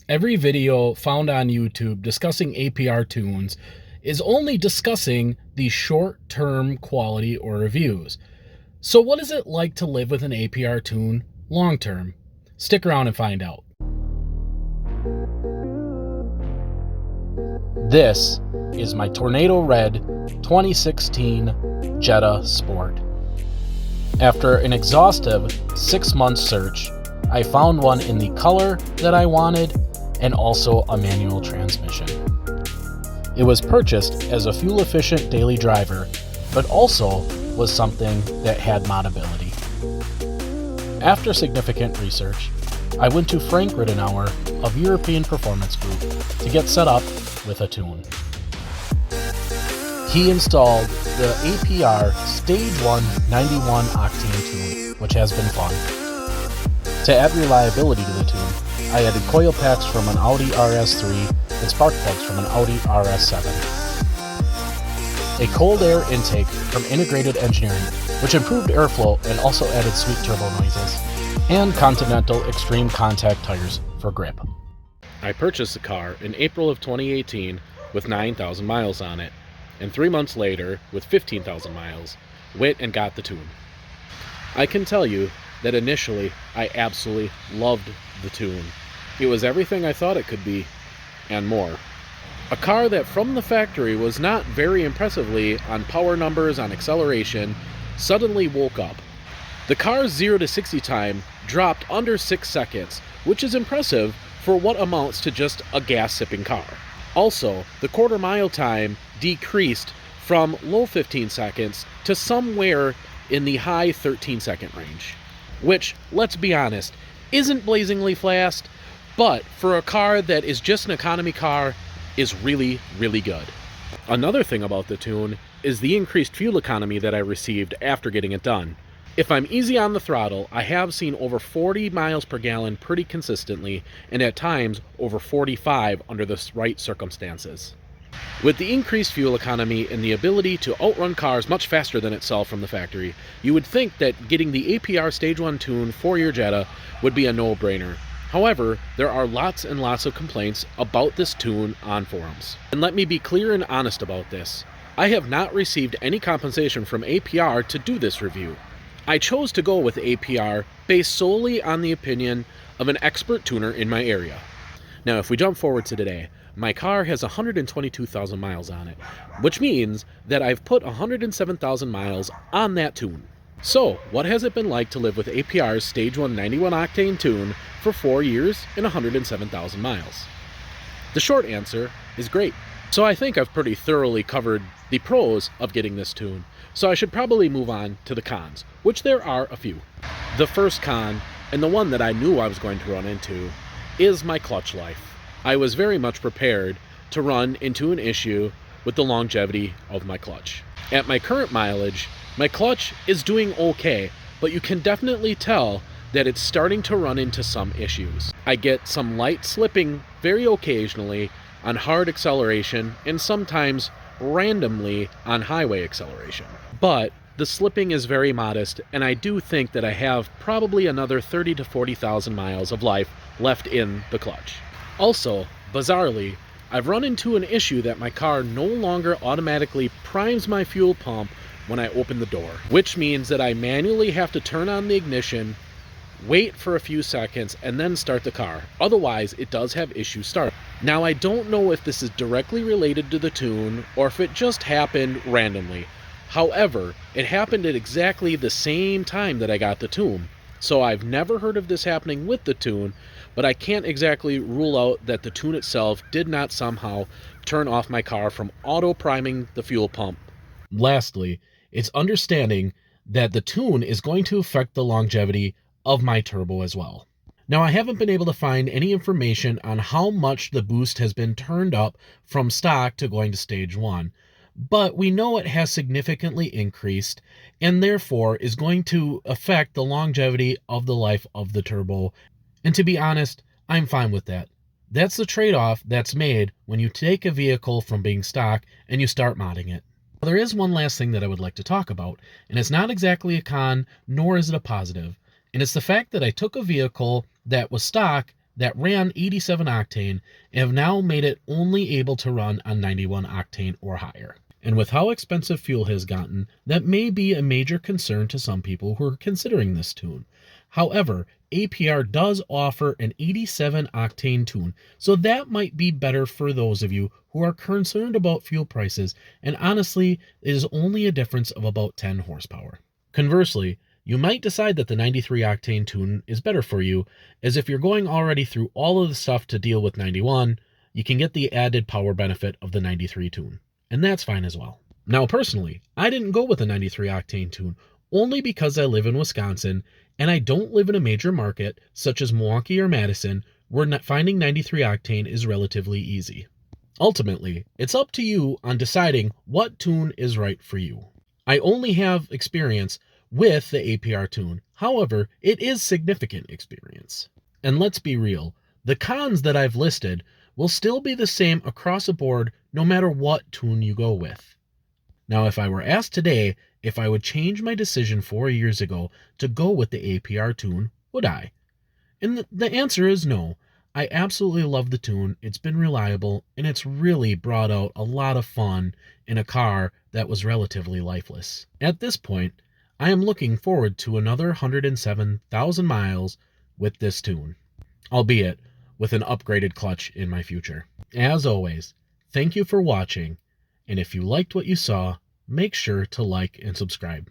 Every video found on YouTube discussing APR tunes is only discussing the short-term quality or reviews. So what is it like to live with an APR tune long-term? Stick around and find out. This is my Tornado Red 2016 Jetta Sport. After an exhaustive 6-month search, I found one in the color that I wanted and also a manual transmission. It was purchased as a fuel-efficient daily driver, but also was something that had modability. After significant research, I went to Frank Ridenour of European Performance Group to get set up with a tune. He installed the APR Stage 1 91 octane tune, which has been fun. To add reliability to the tune, I added coil packs from an Audi RS3 and spark plugs from an Audi RS7. A cold air intake from Integrated Engineering, which improved airflow and also added sweet turbo noises, and Continental Extreme Contact tires for grip. I purchased the car in April of 2018 with 9,000 miles on it, and 3 months later, with 15,000 miles, went and got the tune. I can tell you that initially I absolutely loved the tune. It was everything I thought it could be, and more. A car that from the factory was not very impressively on power numbers, on acceleration, suddenly woke up. The car's 0 to 60 time dropped under 6 seconds, which is impressive for what amounts to just a gas-sipping car. Also, the quarter-mile time decreased from low 15 seconds to somewhere in the high 13-second range, which, let's be honest, isn't blazingly fast, but for a car that is just an economy car, is really, really good. Another thing about the tune is the increased fuel economy that I received after getting it done. If I'm easy on the throttle, I have seen over 40 miles per gallon pretty consistently, and at times over 45 under the right circumstances. With the increased fuel economy and the ability to outrun cars much faster than itself from the factory, you would think that getting the APR Stage 1 tune for your Jetta would be a no-brainer. However, there are lots and lots of complaints about this tune on forums. And let me be clear and honest about this. I have not received any compensation from APR to do this review. I chose to go with APR based solely on the opinion of an expert tuner in my area. Now, if we jump forward to today, my car has 122,000 miles on it, which means that I've put 107,000 miles on that tune. So, what has it been like to live with APR's Stage 1 91 octane tune for 4 years and 107,000 miles? The short answer is great. So I think I've pretty thoroughly covered the pros of getting this tune, so I should probably move on to the cons, which there are a few. The first con, and the one that I knew I was going to run into, is my clutch life. I was very much prepared to run into an issue with the longevity of my clutch. At my current mileage, my clutch is doing okay, but you can definitely tell that it's starting to run into some issues. I get some light slipping very occasionally on hard acceleration and sometimes randomly on highway acceleration. But the slipping is very modest, and I do think that I have probably another 30 to 40,000 miles of life left in the clutch. Also, bizarrely, I've run into an issue that my car no longer automatically primes my fuel pump when I open the door, which means that I manually have to turn on the ignition, wait for a few seconds, and then start the car. Otherwise, it does have issues starting. Now, I don't know if this is directly related to the tune or if it just happened randomly. However, it happened at exactly the same time that I got the tune. So I've never heard of this happening with the tune, but I can't exactly rule out that the tune itself did not somehow turn off my car from auto-priming the fuel pump. Lastly, it's understanding that the tune is going to affect the longevity of my turbo as well. Now, I haven't been able to find any information on how much the boost has been turned up from stock to going to Stage 1, but we know it has significantly increased and therefore is going to affect the longevity of the life of the turbo. And to be honest, I'm fine with that. That's the trade-off that's made when you take a vehicle from being stock and you start modding it. There is one last thing that I would like to talk about, and it's not exactly a con, nor is it a positive, and it's the fact that I took a vehicle that was stock that ran 87 octane and have now made it only able to run on 91 octane or higher. And with how expensive fuel has gotten, that may be a major concern to some people who are considering this tune. However, APR does offer an 87 octane tune, so that might be better for those of you who are concerned about fuel prices, and honestly, it is only a difference of about 10 horsepower. Conversely, you might decide that the 93 octane tune is better for you, as if you're going already through all of the stuff to deal with 91, you can get the added power benefit of the 93 tune. And that's fine as well. Now, personally, I didn't go with a 93 octane tune only because I live in Wisconsin and I don't live in a major market such as Milwaukee or Madison where finding 93 octane is relatively easy. Ultimately, it's up to you on deciding what tune is right for you. I only have experience with the APR tune. However, it is significant experience. And let's be real, the cons that I've listed will still be the same across the board no matter what tune you go with. Now, if I were asked today if I would change my decision 4 years ago to go with the APR tune, would I? And the answer is no. I absolutely love the tune. It's been reliable, and it's really brought out a lot of fun in a car that was relatively lifeless. At this point, I am looking forward to another 107,000 miles with this tune, albeit with an upgraded clutch in my future. As always, thank you for watching, and if you liked what you saw, make sure to like and subscribe.